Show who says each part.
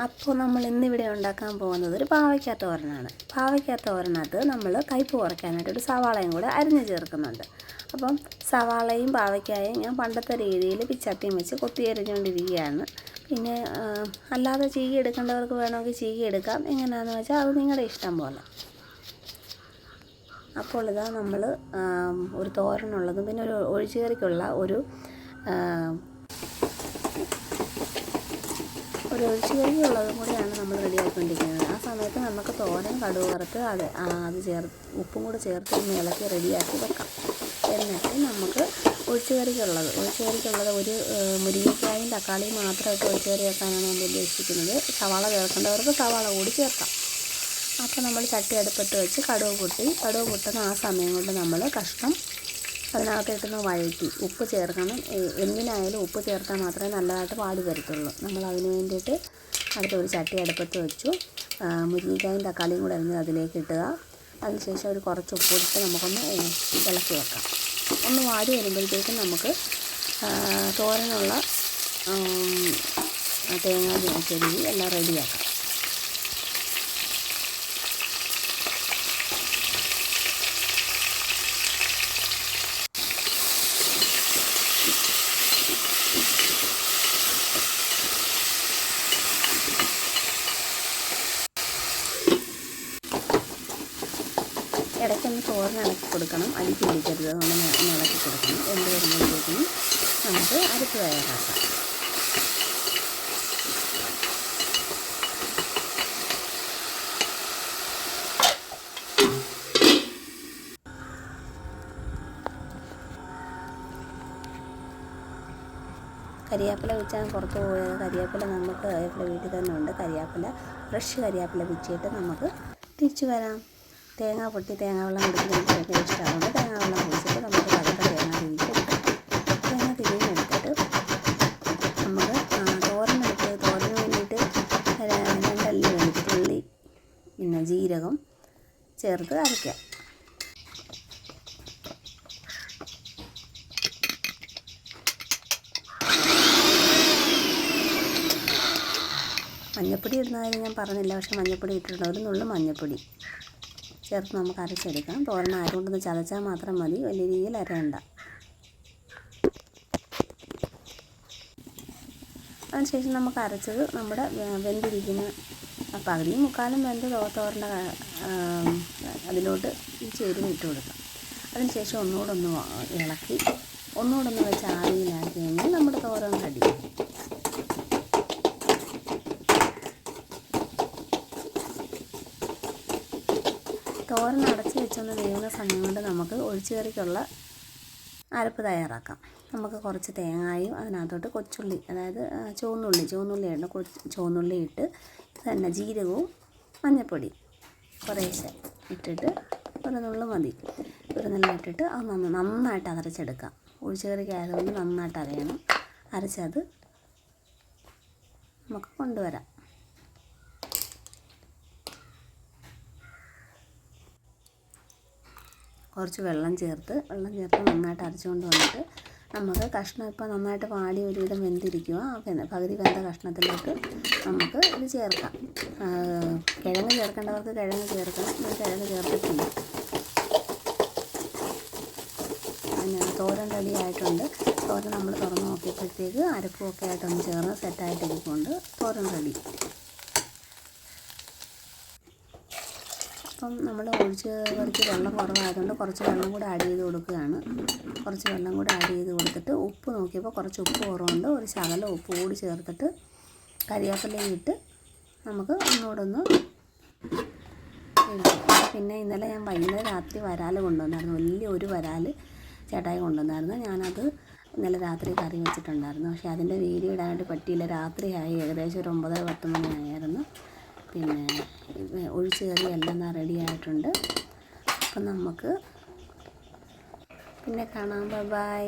Speaker 1: അപ്പോൾ നമ്മൾ ഇന്നിവിടെ ഉണ്ടാക്കാൻ പോകുന്നത് ഒരു പാവയ്ക്ക തോരനാണ്. പാവയ്ക്ക തോരനകത്ത് നമ്മൾ കയ്പ്പ് കുറയ്ക്കാനായിട്ട് ഒരു സവാളയും കൂടെ അരിഞ്ഞ് ചേർക്കുന്നുണ്ട്. അപ്പം സവാളയും പാവയ്ക്കായും ഞാൻ പണ്ടത്തെ രീതിയിൽ പിച്ചട്ടിയും വെച്ച് കൊത്തി അരിഞ്ഞുകൊണ്ടിരിക്കുകയാണ്. പിന്നെ അല്ലാതെ ചീകി എടുക്കേണ്ടവർക്ക് വേണമെങ്കിൽ ചീകി എടുക്കാം. എങ്ങനെയാണെന്ന് വെച്ചാൽ അത് നിങ്ങളുടെ ഇഷ്ടം പോലെ. അപ്പോൾ ഇതാ നമ്മൾ ഒരു തോരനുള്ളതും പിന്നെ ഒരു ഒഴിച്ചുകറിക്കുള്ള ഒരു ഒഴിച്ചുകറിക്കുള്ളതും കൂടെയാണ് നമ്മൾ റെഡിയാക്കിക്കൊണ്ടിരിക്കുന്നത്. ആ സമയത്ത് നമുക്ക് തോരൻ കടുക് വറുത്ത് അത് ഉപ്പും കൂടെ ചേർത്ത് ഒന്ന് ഇളക്കി റെഡിയാക്കി വെക്കാം. എന്നിട്ട് നമുക്ക് ഒഴിച്ചുകറിക്കുള്ളത് ഒരു മുരിങ്ങക്കായും തക്കാളിയും മാത്രമായിട്ട് ഒഴിച്ചുകറി വെക്കാനാണ് നമ്മൾ ഉദ്ദേശിക്കുന്നത്. സവാള ചേർക്കേണ്ടവർക്ക് സവാള കൂടി ചേർക്കാം. അപ്പോൾ നമ്മൾ ചട്ടി അടുപ്പത്ത് വെച്ച് കടുക് പൊട്ടുന്ന ആ സമയം കൊണ്ട് നമ്മൾ കഷ്ണം അതിനകത്തിട്ടൊന്ന് വഴറ്റി ഉപ്പ് ചേർക്കണം. എന്തിനായാലും ഉപ്പ് ചേർത്താൽ മാത്രമേ നല്ലതായിട്ട് പാടി വരത്തുള്ളൂ. നമ്മൾ അതിന് വേണ്ടിയിട്ട് അടുത്തൊരു ചട്ടി അടുപ്പത്ത് വെച്ചു. മുരിങ്ങക്കായും തക്കാളിയും കൂടെ അരിഞ്ഞ് അതിലേക്ക് ഇട്ടുക. അതിനുശേഷം ഒരു കുറച്ച് ഉപ്പ് ഇട്ട് നമുക്കൊന്ന് ഇളക്കി വെക്കാം. ഒന്ന് വാടി വരുമ്പോഴത്തേക്കും നമുക്ക് തോരനുള്ള തേങ്ങ ചെരുവി എല്ലാം റെഡിയാക്കാം. ഇടയ്ക്കൊന്ന് തോരൻ ഇളക്കി കൊടുക്കണം, അരി പിടിക്കരുത്. ഒന്ന് ഇളക്കി കൊടുക്കണം. എന്ത് വരുമ്പോഴത്തേക്കും നമുക്ക് അരപ്പ് തയ്യാറാക്കാം. കരിയാപ്പില വെച്ചാൽ പുറത്ത് പോയത്. കരിയാപ്പില നമുക്ക് കരിയാപ്പില വീട്ടിൽ തന്നെ ഉണ്ട്. ഫ്രഷ് കരിയാപ്പില വെച്ചിട്ട് നമുക്ക് തിരിച്ചു വരാം. തേങ്ങ വെള്ളം കുടിക്കുന്നത് ഇഷ്ടമാകുമ്പോൾ തേങ്ങ വെള്ളം കുടിച്ചിട്ട് നമുക്ക് പതുക്കെ തേങ്ങ തിരിഞ്ഞെടുത്തിട്ട് നമുക്ക് തോരന് വേണ്ടിയിട്ട് 2 അല്ലി വെളുത്തുള്ളി പിന്നെ ജീരകം ചേർത്ത് അരയ്ക്കാം. മഞ്ഞൾപ്പൊടി ഇടുന്ന കാര്യം ഞാൻ പറഞ്ഞില്ല, പക്ഷേ മഞ്ഞൾപ്പൊടി ഇട്ടിട്ടുണ്ട്. ഒരു നുള്ളു മഞ്ഞൾപ്പൊടി ചേർത്ത് നമുക്ക് അരച്ചെടുക്കാം. തോരൻ ആയതുകൊണ്ടൊന്ന് ചതച്ചാൽ മാത്രം മതി, വലിയ രീതിയിൽ അരയണ്ട. അതിനുശേഷം നമുക്ക് അരച്ചത് നമ്മുടെ വെന്തിരിക്കുന്ന പകുതിയും മുക്കാലും വെന്ത് തോരൻ്റെ അതിലോട്ട് ഈ ചേരുവ ഇട്ട് കൊടുക്കാം. അതിനുശേഷം ഒന്നുകൂടെ ഒന്ന് വെച്ച് ആവിയിലാക്കി കഴിഞ്ഞാൽ നമ്മുടെ തോരൻ റെഡി. തോരൻ അടച്ച് വെച്ചൊന്ന് വേവുന്ന സമയം കൊണ്ട് നമുക്ക് ഒഴിച്ചുകറിക്കുള്ള അരപ്പ് തയ്യാറാക്കാം. നമുക്ക് കുറച്ച് തേങ്ങായും അതിനകത്തോട്ട് കൊച്ചുള്ളി, അതായത് ചുവന്നുള്ളി ഇട്ട് തന്നെ ജീരകവും മഞ്ഞൾപ്പൊടി കുറേശ്ശെ ഇട്ടിട്ട് ഒരു നുള്ളു മതി. ഒരു നുള്ളി ഇട്ടിട്ട് അത് നന്നായിട്ട് അരച്ചെടുക്കാം. ഒഴിച്ചുകറിക്ക് ആയതുകൊണ്ട് നന്നായിട്ട് അരയണം. അരച്ചത് നമുക്ക് കൊണ്ടുവരാം. കുറച്ച് വെള്ളം ചേർത്ത് നന്നായിട്ട് അരച്ചുകൊണ്ട് വന്നിട്ട് നമുക്ക് കഷ്ണം ഇപ്പോൾ നന്നായിട്ട് പാടി ഒരുവിധം വെന്തിരിക്കുക. പകുതി വെന്ത കഷ്ണത്തിലേക്ക് നമുക്ക് ഇത് ചേർക്കാം. കിഴങ്ങ് ചേർക്കേണ്ടവർക്ക് കിഴങ്ങ് ചേർക്കാം. ഞാൻ കിഴങ്ങ് ചേർത്തിട്ടുണ്ട്. പിന്നെ തോരൻ റെഡി ആയിട്ടുണ്ട്. തോരൻ നമ്മൾ തുറന്ന് നോക്കിയപ്പോഴത്തേക്ക് അരപ്പുമൊക്കെ ആയിട്ടൊന്ന് ചേർന്ന് സെറ്റായിട്ടിരിക്കുന്നുണ്ട്. തോരൻ റെഡി. അപ്പം നമ്മൾ ഒഴിച്ചുകറിക്ക് വെള്ളം കുറവായതുകൊണ്ട് കുറച്ച് വെള്ളം കൂടെ ആഡ് ചെയ്ത് കൊടുക്കുകയാണ്. കുറച്ച് വെള്ളം കൂടെ ആഡ് ചെയ്ത് കൊടുത്തിട്ട് ഉപ്പ് നോക്കിയപ്പോൾ കുറച്ച് ഉപ്പ് കുറവുണ്ട്. ഒരു ശകലം ഉപ്പ് കൂടി ചേർത്തിട്ട് കരിയാപ്പിലയും ഇട്ട് നമുക്ക് ഒന്നുകൂടെ പിന്നെ ഇന്നലെ ഞാൻ വൈകുന്നേരം രാത്രി വരാൽ കൊണ്ടുവന്നായിരുന്നു. വലിയ ഒരു വരാൽ ചേട്ടായി കൊണ്ടുവന്നായിരുന്നു. ഞാനത് ഇന്നലെ രാത്രി കറി വെച്ചിട്ടുണ്ടായിരുന്നു. പക്ഷേ അതിൻ്റെ വീഡിയോ ഇടാനായിട്ട് പറ്റിയില്ല. രാത്രിയായി, ഏകദേശം ഒരു 9-10 മണിയായിരുന്നു. പിന്നെ ഒഴിച്ചുകറി എല്ലാം റെഡി ആയിട്ടുണ്ട്. അപ്പം നമുക്ക് പിന്നെ കാണാം. ബൈ.